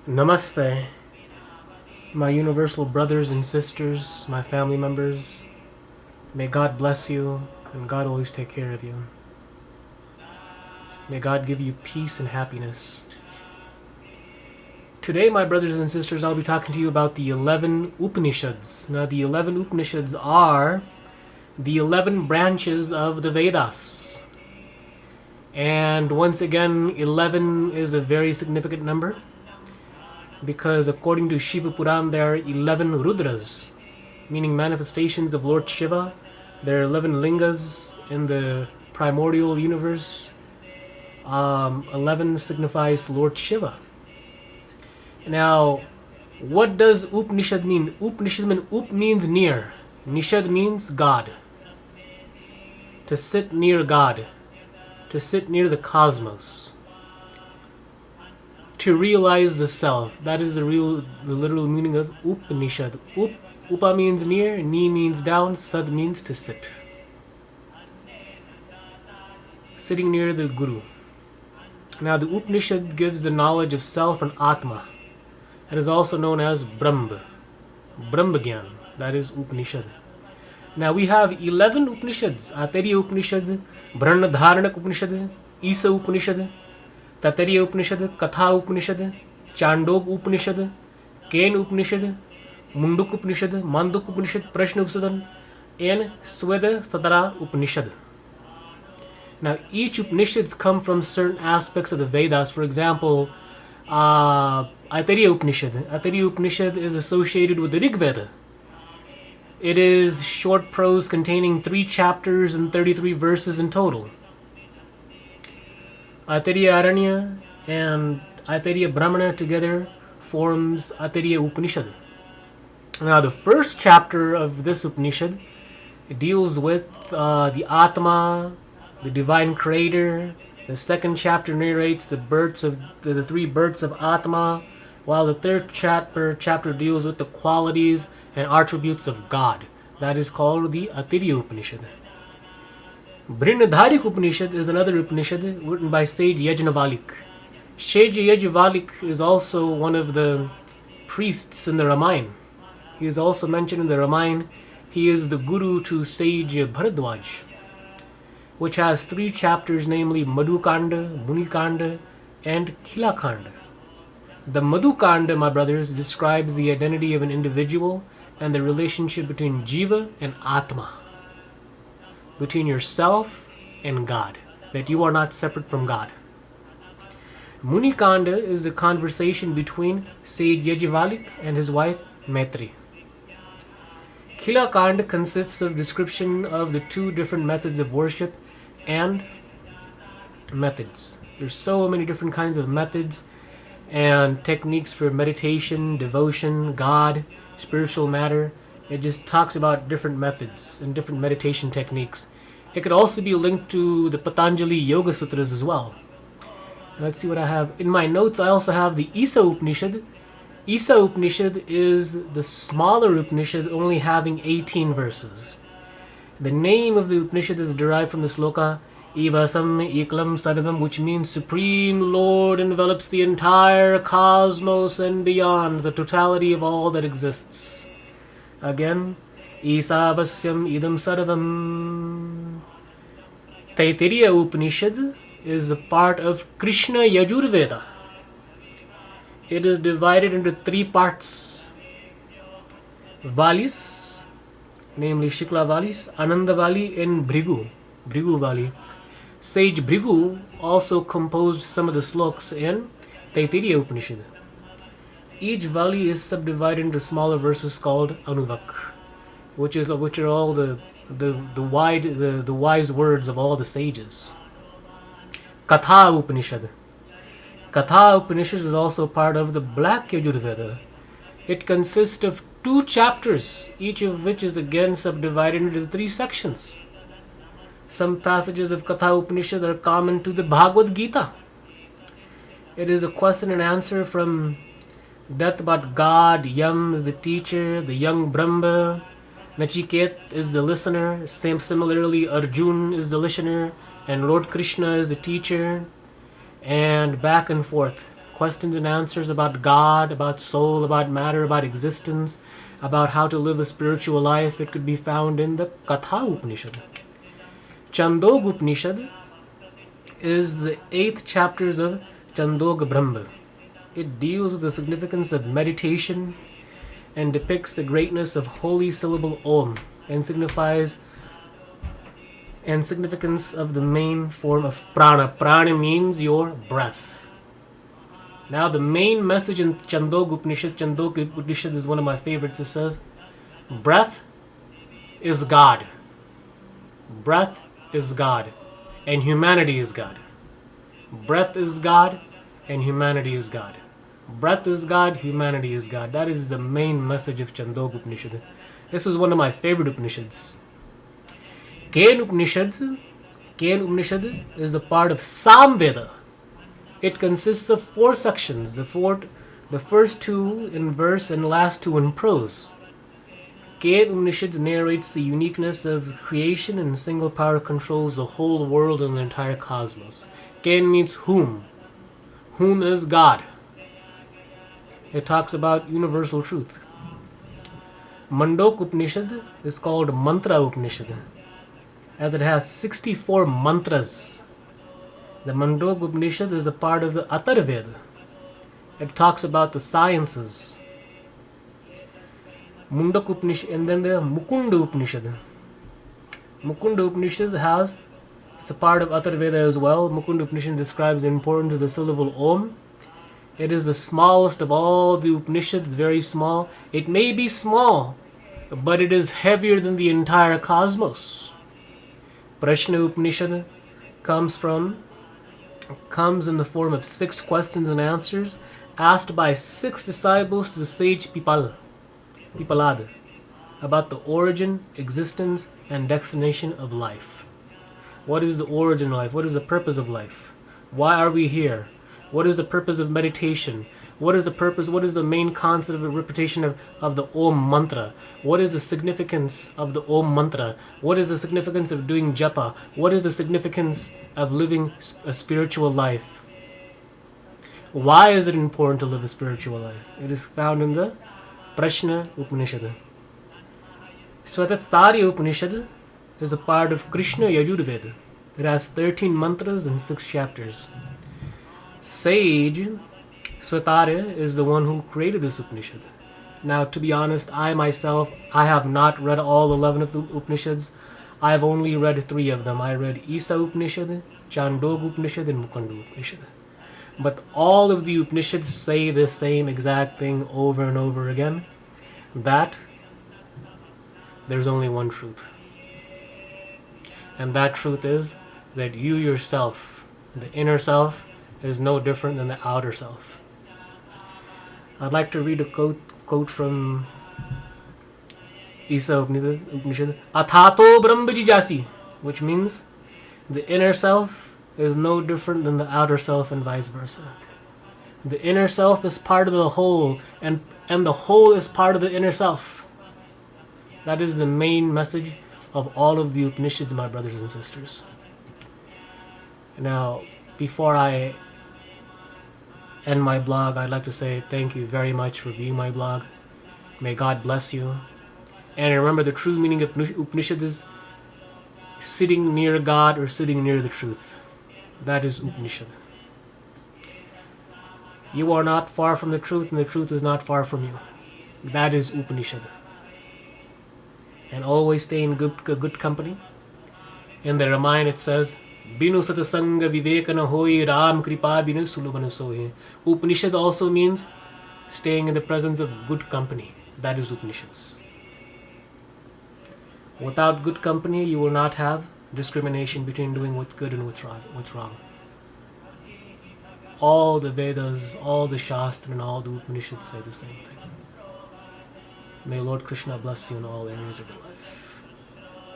Namaste, my universal brothers and sisters, my family members. May God bless you, and God always take care of you. May God give you peace and happiness. Today, my brothers and sisters, I'll be talking to you about the 11 Upanishads. Now, the 11 Upanishads are the 11 branches of the Vedas. And once again, 11 is a very significant number, because according to Shiva Puran, there are 11 Rudras, meaning manifestations of Lord Shiva. There are 11 lingas in the primordial universe. 11 signifies Lord Shiva. Now, what does Upanishad mean? Up means near. Nishad means God. To sit near God. To sit near the cosmos. To realize the self. That is the literal meaning of Upanishad. Upa means near, ni means down, sad means to sit. Sitting near the Guru. Now, the Upanishad gives the knowledge of self and Atma. It is also known as Brahma. Brahmagyan. That is Upanishad. Now, we have 11 Upanishads. Atariya Upanishad, Brahmadharanak Upanishad, Isa Upanishad, Tatariya Upanishad, Katha Upanishad, Chandog Upanishad, Ken Upanishad, Munduk Upanishad, Manduk Upanishad, Prashna Upanishad, and Sweda Satara Upanishad. Now, each Upanishads come from certain aspects of the Vedas. For example, Atariya Upanishad. Atariya Upanishad is associated with the Rig Veda. It is short prose containing 3 chapters and 33 verses in total. Atariya Aranya and Atariya Brahmana together forms Atariya Upanishad. Now, the first chapter of this Upanishad deals with the Atma, the divine creator. The second chapter narrates the births of the 3 births of Atma, while the third chapter deals with the qualities and attributes of God. That is called the Atariya Upanishad. Brihadharik Upanishad is another Upanishad written by sage Yajnavalkya. Sage Yajnavalkya is also one of the priests in the Ramayana. He is also mentioned in the Ramayana. He is the guru to sage Bharadwaj, which has 3 chapters, namely Madhukanda, Munikanda, and Kilakanda. The Madhukanda, my brothers, describes the identity of an individual and the relationship between Jiva and Atma, between yourself and God, that you are not separate from God. Munikanda is a conversation between sage Yajnavalkya and his wife Maitri. Kilakanda consists of description of the 2 different methods of worship and methods. There's so many different kinds of methods and techniques for meditation, devotion, God, spiritual matter. It just talks about different methods and different meditation techniques. It could also be linked to the Patanjali Yoga Sutras as well. Let's see what I have. In my notes, I also have the Isa Upanishad. Isa Upanishad is the smaller Upanishad, only having 18 verses. The name of the Upanishad is derived from the sloka Ivasam Eklam Sarvam, which means Supreme Lord envelops the entire cosmos and beyond, the totality of all that exists. Again, Isavasyam Idam Sarvam. Taittiriya Upanishad is a part of Krishna Yajurveda. It is divided into 3 parts. Valis, namely Shikla Valis, Ananda Vali, and Bhrigu Vali. Sage Bhrigu also composed some of the sloks in Taittiriya Upanishad. Each Vali is subdivided into smaller verses called Anuvak, which are all the wise words of all the sages. Katha Upanishad. Katha Upanishad is also part of the Black Yajurveda. It consists of 2 chapters, each of which is again subdivided into 3 sections. Some passages of Katha Upanishad are common to the Bhagavad Gita. It is a question and answer from death about God. Yam is the teacher, the young Brahma. Nachiket is the listener. Similarly, Arjun is the listener, and Lord Krishna is the teacher. And back and forth, questions and answers about God, about soul, about matter, about existence, about how to live a spiritual life, it could be found in the Katha Upanishad. Chandogya Upanishad is the 8th chapters of Chandogya Brahma. It deals with the significance of meditation and depicts the greatness of holy syllable Om and signifies and significance of the main form of prana. Prana means your breath. Now the main message in Chandogya Upanishad is one of my favorites. It says, breath is God. Breath is God. And humanity is God. Breath is God and humanity is God. Breath is God, humanity is God. That is the main message of Chandogya Upanishad. This is one of my favorite Upanishads. Ken Upanishad is a part of Samveda. It consists of 4 sections, the first 2 in verse and the last 2 in prose. Ken Upanishad narrates the uniqueness of creation and single power controls the whole world and the entire cosmos. Ken means whom. Whom is God. It talks about universal truth. Mandok Upanishad is called Mantra Upanishad, as it has 64 mantras. The Mandok Upanishad is a part of the Atharvaveda. It talks about the sciences. Mundak Upanishad, and then the Mukunda Upanishad. Mukunda Upanishad it's a part of Atharvaveda as well. Mukunda Upanishad describes the importance of the syllable Om. It is the smallest of all the Upanishads, very small. It may be small, but it is heavier than the entire cosmos. Prashna Upanishad comes in the form of 6 questions and answers asked by 6 disciples to the sage Pipalad about the origin, existence, and destination of life. What is the origin of life? What is the purpose of life? Why are we here? What is the purpose of meditation? What is the main concept of the repetition of the Om mantra? What is the significance of the Om mantra? What is the significance of doing japa? What is the significance of living a spiritual life? Why is it important to live a spiritual life? It is found in the Prashna Upanishad. Swatattari Upanishad is a part of Krishna Yajurveda. It has 13 mantras and 6 chapters. Sage Swatarya is the one who created this Upanishad. Now, to be honest, I myself, I have not read all 11 of the Upanishads. I have only read 3 of them. I read Isa Upanishad, Chandogya Upanishad, and Mukunda Upanishad. But all of the Upanishads say the same exact thing over and over again, that there's only one truth. And that truth is that you yourself, the inner self, is no different than the outer self. I'd like to read a quote from Isa Upanishad, Athato Brahma Jijasi, which means the inner self is no different than the outer self and vice versa. The inner self is part of the whole, and the whole is part of the inner self. That is the main message of all of the Upanishads, my brothers and sisters. Now, before I end my blog, I'd like to say thank you very much for viewing my blog. May God bless you. And remember, the true meaning of Upanishads is sitting near God or sitting near the truth. That is Upanishad. You are not far from the truth, and the truth is not far from you. That is Upanishad. And always stay in good company. In the Ramayana it says, Binu satasanga vivekana hoi ram kripa binu sulubana sohi. Upanishad also means staying in the presence of good company. That is Upanishads. Without good company, you will not have discrimination between doing what's good and what's wrong. All the Vedas, all the Shastra, and all the Upanishads say the same thing. May Lord Krishna bless you in all areas of your life.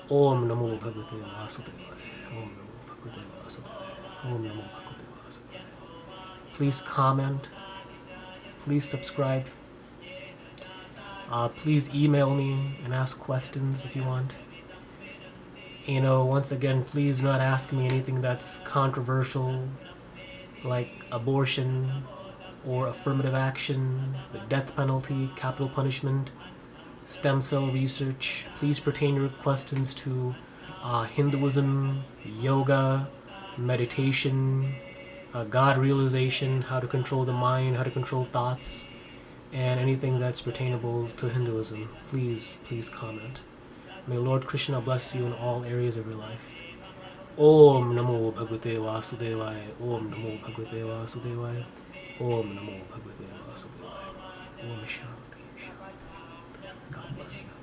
Om Namo Bhagavate Vasudevaya. Om Namo Bhagavate Vasudevaya. Om Namo Bhagavate Vasudevaya. Please comment. Please subscribe. Please email me and ask questions if you want. Once again, please do not ask me anything that's controversial, like abortion, or affirmative action, the death penalty, capital punishment, stem cell research, please pertain your questions to Hinduism, yoga, meditation, God realization, how to control the mind, how to control thoughts, and anything that's pertainable to Hinduism. Please comment. May Lord Krishna bless you in all areas of your life. Om Namo Bhagavate Vasudevaya. Om Namo Bhagavate Vasudevaya. Om Namo Bhagavate Vasudevaya. Om Shanti. God bless you.